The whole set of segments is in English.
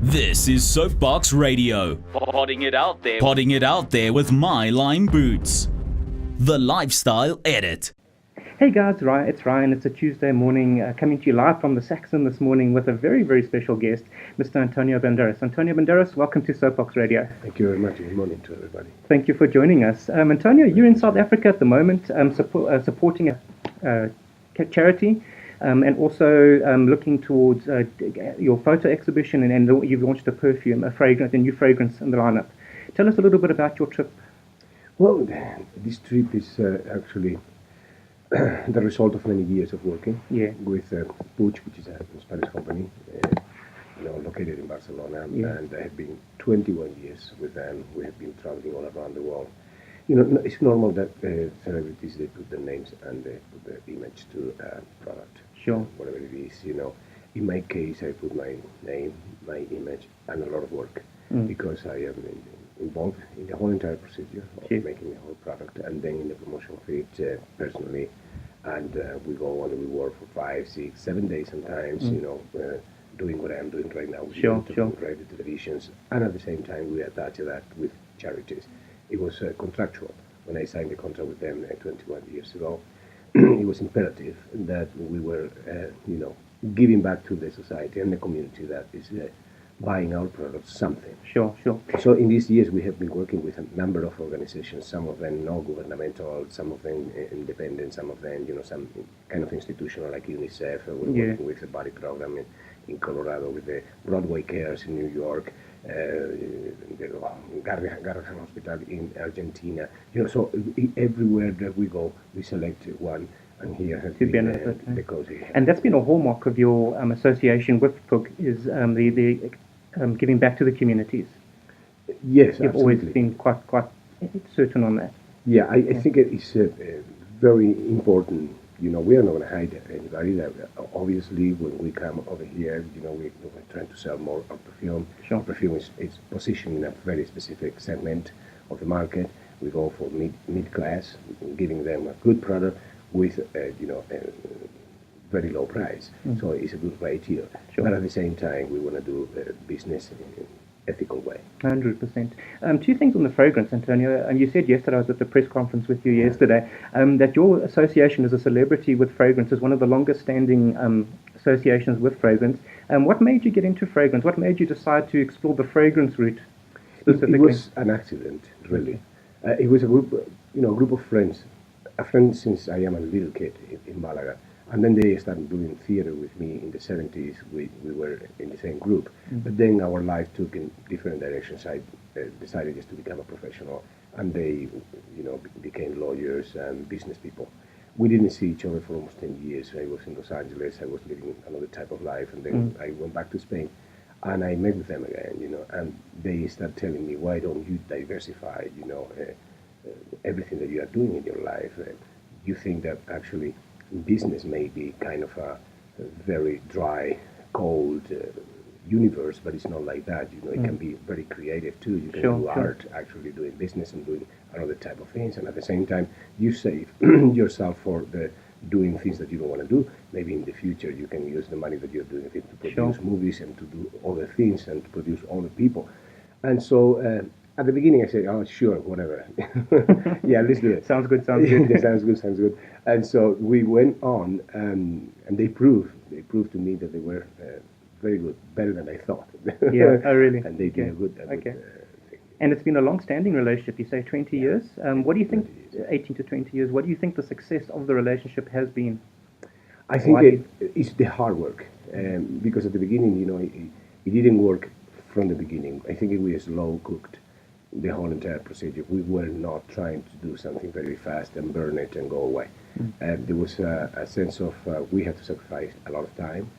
This is Soapbox Radio. Potting it out there with My Line Boots. The Lifestyle Edit. Hey guys, it's Ryan. It's a Tuesday morning, coming to you live from the Saxon this morning with a very, very special guest, Mr. Antonio Banderas. Antonio Banderas, welcome to Soapbox Radio. Thank you very much. Good morning to everybody. Thank you for joining us. Antonio, you're in South Africa at the moment, supporting a charity, and also looking towards your photo exhibition, and you've launched a new fragrance in the lineup. Tell us a little bit about your trip. Well, this trip is actually the result of many years of working with Puig, which is a Spanish company, located in Barcelona, and I have been 21 years with them. We have been traveling all around the world. It's normal that celebrities, they put their names and they put their image to a product. Sure. Whatever it is, In my case, I put my name, my image, and a lot of work because I am involved in the whole entire procedure of making the whole product, and then in the promotion of it personally. And we go and we work for 5, 6, 7 days sometimes, doing what I'm doing right now with radio televisions, and at the same time we attach that with charities. It was contractual. When I signed the contract with them 21 years ago, it was imperative that we were, giving back to the society and the community that is buying our products something. Sure. So in these years we have been working with a number of organizations, some of them non-governmental, some of them independent, some of them, some kind of institutional like UNICEF. We're working with a body program in Colorado, with the Broadway Cares in New York, the Garrahan Hospital in Argentina. So everywhere that we go, we select one. And here has been the cozy. And that's been a hallmark of your association with PUG, is the giving back to the communities. Yes, You've absolutely. always been quite certain on that. Yeah, I think it is very important. We are not going to hide anybody. That obviously, when we come over here, we're trying to sell more of perfume. Sure. Our perfume is positioned in a very specific segment of the market. We go for mid-class, giving them a good product with a very low price. So it's a good ratio. Sure. But at the same time, we want to do business in an ethical way. 100%. Two things on the fragrance, Antonio. You said yesterday, I was at the press conference with you yesterday, that your association as a celebrity with fragrance is one of the longest standing associations with fragrance. What made you get into fragrance? What made you decide to explore the fragrance route specifically? It was an accident, really. It was a group of friends. A friend since I am a little kid in Malaga, and then they started doing theater with me in the 70s. We were in the same group, but then our life took in different directions. I decided just to become a professional, and they, became lawyers and business people. We didn't see each other for almost 10 years. I was in Los Angeles. I was living another type of life, and then I went back to Spain, and I met with them again. And they started telling me, why don't you diversify? Everything that you are doing in your life. You think that actually business may be kind of a very dry, cold universe, but it's not like that. It can be very creative too. You can do art, actually doing business and doing another type of things, and at the same time you save yourself for the doing things that you don't want to do. Maybe in the future you can use the money that you're doing it to produce movies and to do other things and to produce other people. And so at the beginning I said, oh, sure, whatever. Yeah, let's do it. Sounds good. Sounds good. And so we went on, and they proved to me that they were very good, better than I thought. Yeah, oh really? And they did a good thing. And it's been a long-standing relationship, you say 20 years. What do you think, 18 to 20 years, what do you think the success of the relationship has been? I think it's the hard work. Because at the beginning, it didn't work from the beginning. I think we slow cooked the whole entire procedure. We were not trying to do something very fast and burn it and go away. There was a sense of we have to sacrifice a lot of time.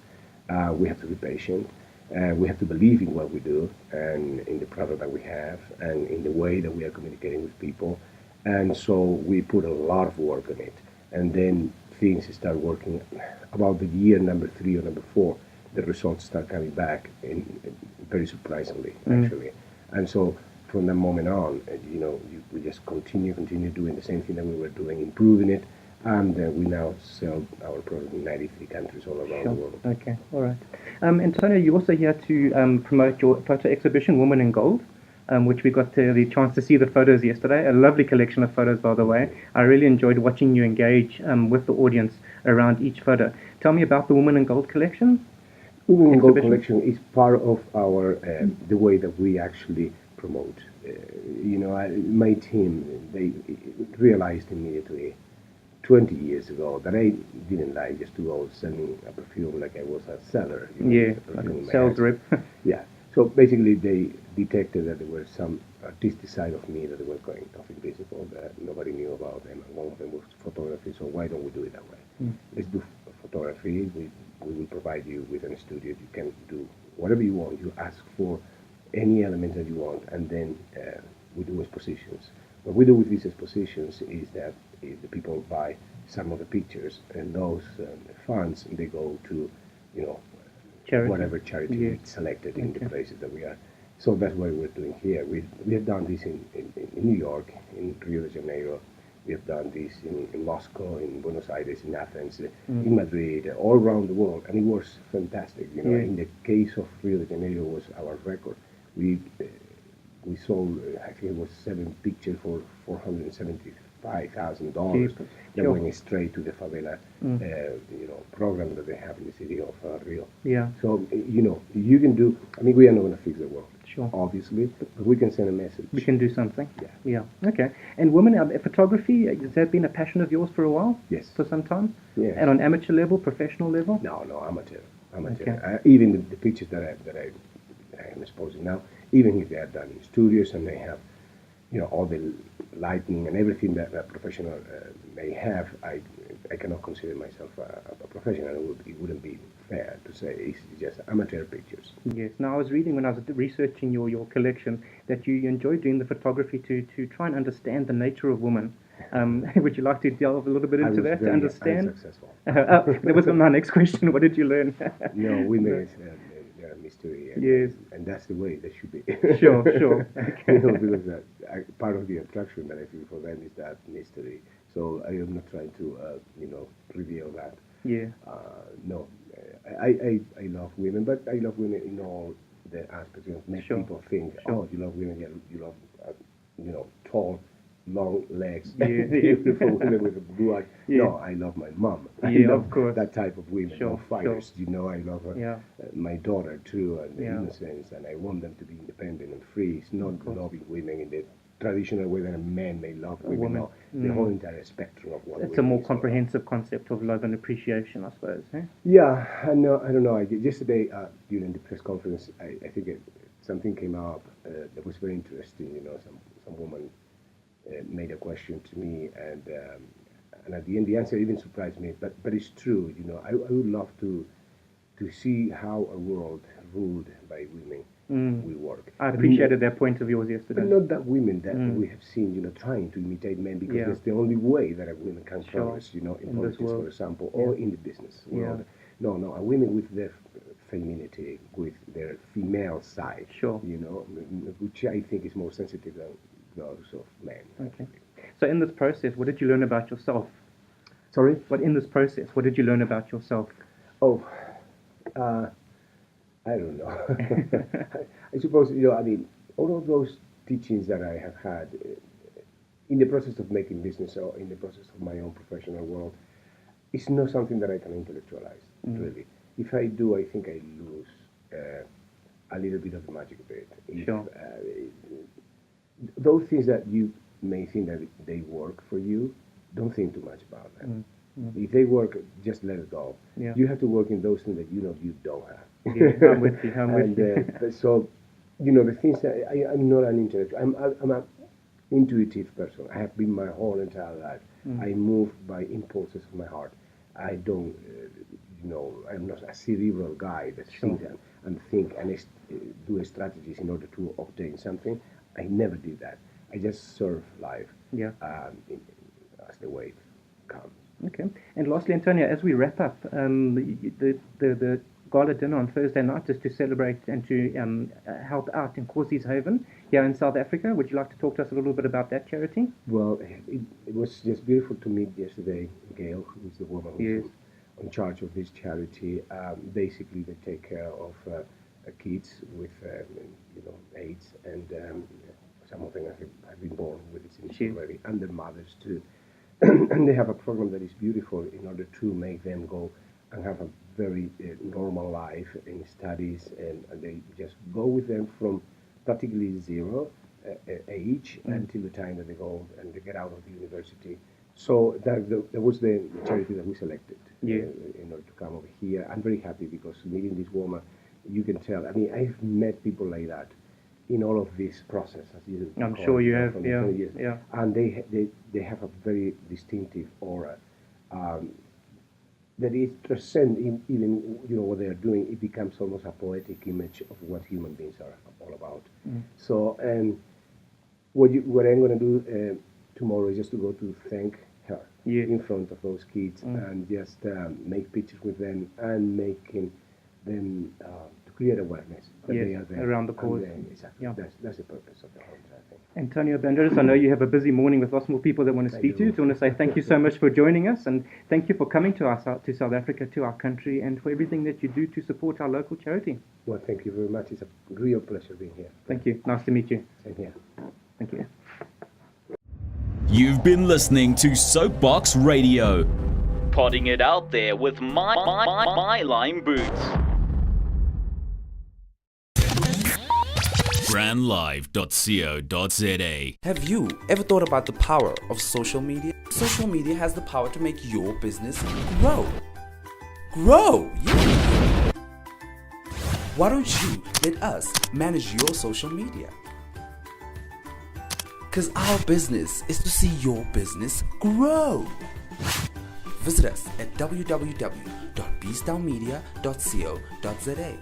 We have to be patient. We have to believe in what we do and in the product that we have and in the way that we are communicating with people. And so we put a lot of work on it. And then things start working. About the year number 3 or number 4, the results start coming back very surprisingly, actually. And so from that moment on, we just continue doing the same thing that we were doing, improving it, And we now sell our product in 93 countries all around the world. Okay, all right. Antonio, you're also here to promote your photo exhibition, Women in Gold, which we got the chance to see the photos yesterday. A lovely collection of photos, by the way. I really enjoyed watching you engage with the audience around each photo. Tell me about the Women in Gold collection. Women in Gold collection is part of our the way that we actually promote. My team, they realized immediately 20 years ago that I didn't like just to go selling a perfume like I was a seller. Like a sales rep. Yeah. So basically they detected that there were some artistic side of me that were going off invisible that nobody knew about them, and one of them was photography, so why don't we do it that way? Let's do photography. We will provide you with a studio. You can do whatever you want. You ask for any element that you want, and then we do expositions. What we do with these expositions is that if the people buy some of the pictures, and those funds, they go to, charity. Whatever charity we selected in the places that we are. So that's what we're doing here. We have done this in New York, in Rio de Janeiro. We have done this in Moscow, in Buenos Aires, in Athens, in Madrid, all around the world, and it was fantastic. In the case of Rio de Janeiro, was our record. We sold, I think it was 7 pictures for $475,000 that went straight to the favela, program that they have in the city of Rio. Yeah. So you can do. I mean, we are not going to fix the world, obviously, but we can send a message. We can do something. Yeah. Okay. And women, photography, has that been a passion of yours for a while? Yes. For some time? Yes. And on amateur level, professional level? No, amateur. Okay. Even the pictures that I am exposing now, even if they are done in studios and they have, all the lighting and everything that a professional may have, I cannot consider myself a professional. It wouldn't be fair to say it's just amateur pictures. Yes. Now, I was reading when I was researching your collection that you enjoy doing the photography to try and understand the nature of women. Would you like to delve a little bit into that to understand? Unsuccessful. That was my next question. What did you learn? No, women they're a mystery. And that's the way they should be. Sure. Okay. Because part of the attraction that I feel for them is that mystery. So I am not trying to, reveal that. Yeah. No, I love women, but I love women in all the aspects. Make people think, oh, you love women, you love, tall, long legs, beautiful women with blue eyes. Yeah. No, I love my mom. I love of course. that type of women, fighters. I love my daughter too, and the innocence, and I want them to be independent and free. It's not loving women in the traditional way that a man may love women. No, the whole entire spectrum of what it's a more comprehensive concept of love and appreciation, I suppose. Eh? Yeah, I don't know. Yesterday during the press conference, I think something came up that was very interesting. Some woman made a question to me, and at the end the answer even surprised me. But it's true. I would love to see how a world ruled by women will work. I appreciated that point of yours yesterday. But not that women that we have seen, trying to imitate men, because that's the only way that a woman can progress, in politics, for example, or in the business world. No, a women with their femininity, with their female side, which I think is more sensitive than those of men. Okay. So in this process, what did you learn about yourself? Sorry? In this process, what did you learn about yourself? Oh, I don't know. I suppose, all of those teachings that I have had in the process of making business or in the process of my own professional world, it's not something that I can intellectualize, really. If I do, I think I lose a little bit of the magic of it. Those things that you may think that they work for you, don't think too much about them. If they work, just let it go. Yeah. You have to work in those things that you don't have. Yeah, I'm with you. So, the things that I'm not an intellectual. I'm an intuitive person. I have been my whole entire life. I move by impulses of my heart. I don't, I'm not a cerebral guy that thinks and do strategies in order to obtain something. I never did that. I just serve life as the way it comes. Okay. And lastly, Antonio, as we wrap up, the gala dinner on Thursday night just to celebrate and to help out in Kossieshaven here in South Africa. Would you like to talk to us a little bit about that charity? Well, it was just beautiful to meet yesterday Gail, who is the woman who's in charge of this charity. Basically, they take care of kids with AIDS, and some of them have been born with it already, and their mothers too. And they have a program that is beautiful in order to make them go and have a very normal life in studies, and they just go with them from practically zero age until the time that they go and they get out of the university. So that was the charity that we selected in order to come over here. I'm very happy because meeting this woman, you can tell. I mean, I've met people like that in all of this process, as you I'm sure you have, yeah. And they have a very distinctive aura that is transcend even what they are doing. It becomes almost a poetic image of what human beings are all about. So what I'm going to do tomorrow is just to go to thank her in front of those kids and just make pictures with them and making them to create awareness that they are there around the cause. Exactly. That's the purpose of the whole thing. Antonio Banderas, I know you have a busy morning with lots more people that want to speak to you. So I want to say thank you so much for joining us, and thank you for coming to to South Africa, to our country, and for everything that you do to support our local charity. Well, thank you very much. It's a real pleasure being here. Thank you. Nice to meet you. Same here. Thank you. You've been listening to Soapbox Radio, potting it out there with my line boots. brandlive.co.za. Have you ever thought about the power of social media? Social media has the power to make your business grow. Grow! Yeah. Why don't you let us manage your social media? Because our business is to see your business grow. Visit us at www.beastownmedia.co.za.